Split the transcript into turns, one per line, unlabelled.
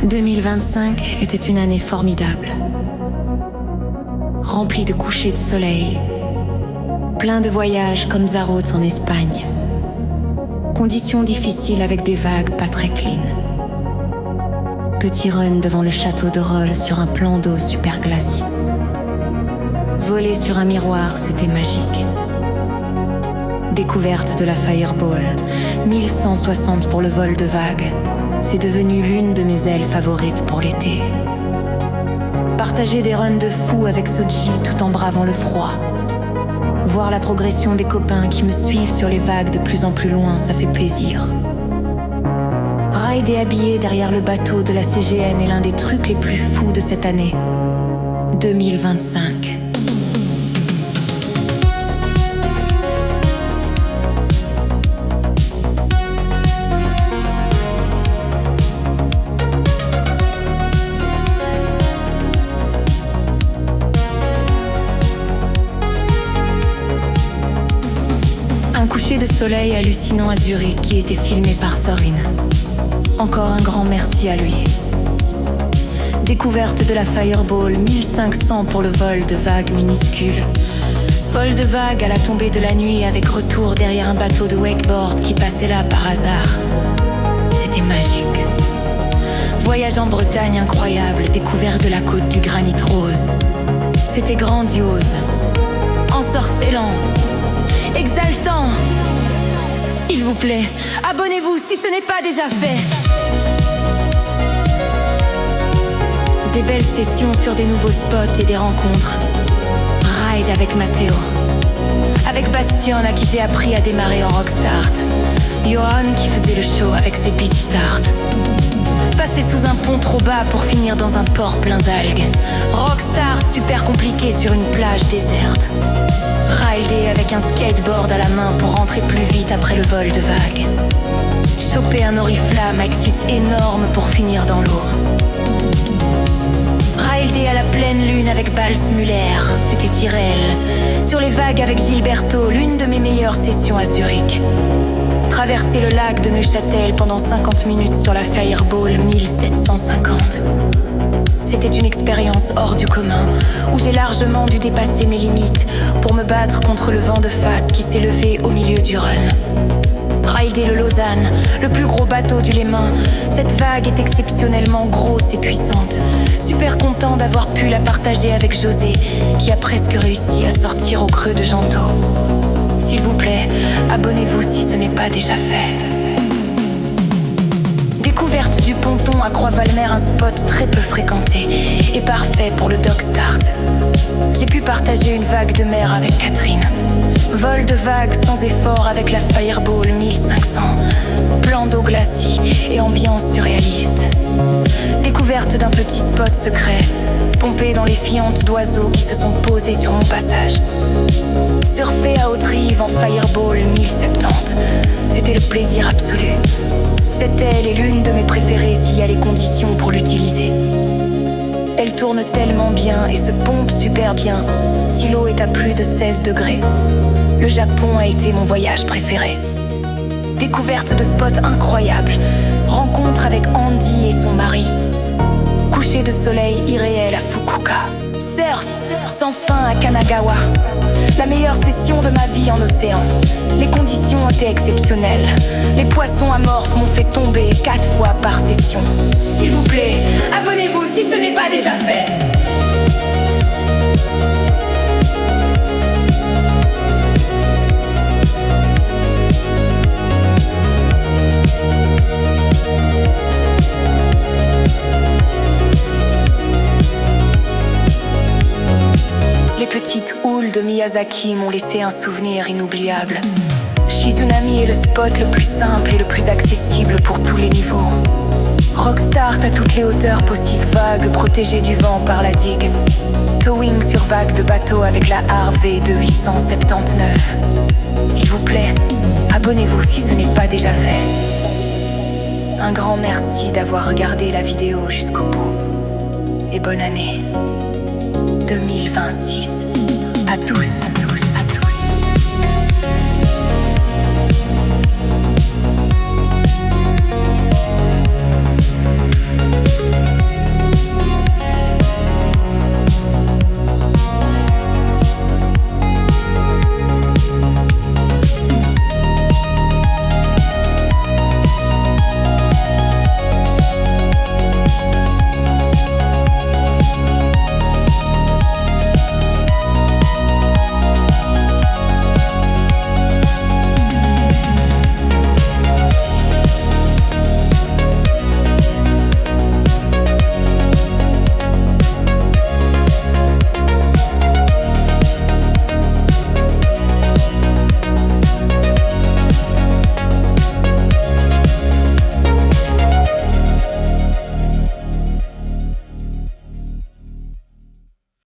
2025 était une année formidable, remplie de couchers de soleil, plein de voyages comme Zarote en Espagne, conditions difficiles avec des vagues pas très clean. Petit run devant le château de Rolle sur un plan d'eau super glacié. Voler sur un miroir, c'était magique. Découverte de la Fireball, 1160 pour le vol de vagues. C'est devenu l'une de mes ailes favorites pour l'été. Partager des runs de fou avec Soji tout en bravant le froid. Voir la progression des copains qui me suivent sur les vagues de plus en plus loin, ça fait plaisir. Rider habillé derrière le bateau de la CGN est l'un des trucs les plus fous de cette année. 2025. Un coucher de soleil hallucinant à Zurich qui était filmé par Sorin. Encore un grand merci à lui. Découverte de la Fireball, 1500 pour le vol de vagues minuscules. Vol de vagues à la tombée de la nuit avec retour derrière un bateau de wakeboard qui passait là par hasard. C'était magique. Voyage en Bretagne incroyable, découverte de la côte du granit rose. C'était grandiose, ensorcelant, exaltant. S'il vous plaît, abonnez-vous si ce n'est pas déjà fait. Des belles sessions sur des nouveaux spots et des rencontres. Ride avec Matteo. Avec Bastien à qui j'ai appris à démarrer en rockstart. Johan qui faisait le show avec ses beach start. Passer sous un pont trop bas pour finir dans un port plein d'algues. Rockstart super compliqué sur une plage déserte. Rider avec un skateboard à la main pour rentrer plus vite après le vol de vagues. Choper un oriflamme Axis énorme pour finir dans l'eau. Rider à la pleine lune avec Bals Muller, c'était Tyrell. Sur les vagues avec Gilberto, l'une de mes meilleures sessions à Zurich. Traverser le lac de Neuchâtel pendant 50 minutes sur la Fireball 1750. C'était une expérience hors du commun, où j'ai largement dû dépasser mes limites pour me battre contre le vent de face qui s'est levé au milieu du run. Rider le Lausanne, le plus gros bateau du Léman. Cette vague est exceptionnellement grosse et puissante. Super content d'avoir pu la partager avec José, qui a presque réussi à sortir au creux de Janto. S'il vous plaît, abonnez-vous si ce n'est pas déjà fait. Découverte du ponton à Croix-Valmer, un spot très peu fréquenté et parfait pour le dog start. J'ai pu partager une vague de mer avec Catherine. Vol de vagues sans effort avec la Fireball 1500. Plan d'eau glacis et ambiance surréaliste. Découverte d'un petit spot secret, pompé dans les fientes d'oiseaux qui se sont posés sur mon passage. Surfer à Haute-Rive en Fireball 1070. C'était le plaisir absolu. Cette aile est l'une de mes préférées s'il y a les conditions pour l'utiliser. Elle tourne tellement bien et se pompe super bien si l'eau est à plus de 16 degrés. Le Japon a été mon voyage préféré. Découverte de spots incroyables. Rencontre avec Andy et son mari. Coucher de soleil irréel à Fukuoka. Surf sans fin à Kanagawa. La meilleure session de ma vie en océan. Les conditions étaient exceptionnelles. Les poissons amorphes m'ont fait tomber 4 fois par session. S'il vous plaît, abonnez-vous si ce n'est pas déjà fait. Les petites houles de Miyazaki m'ont laissé un souvenir inoubliable. Shizunami est le spot le plus simple et le plus accessible pour tous les niveaux. Rockstart à toutes les hauteurs possibles, vagues protégées du vent par la digue. Towing sur vague de bateau avec la Harvey de 879. S'il vous plaît, abonnez-vous si ce n'est pas déjà fait. Un grand merci d'avoir regardé la vidéo jusqu'au bout. Et bonne année 2026 à tous.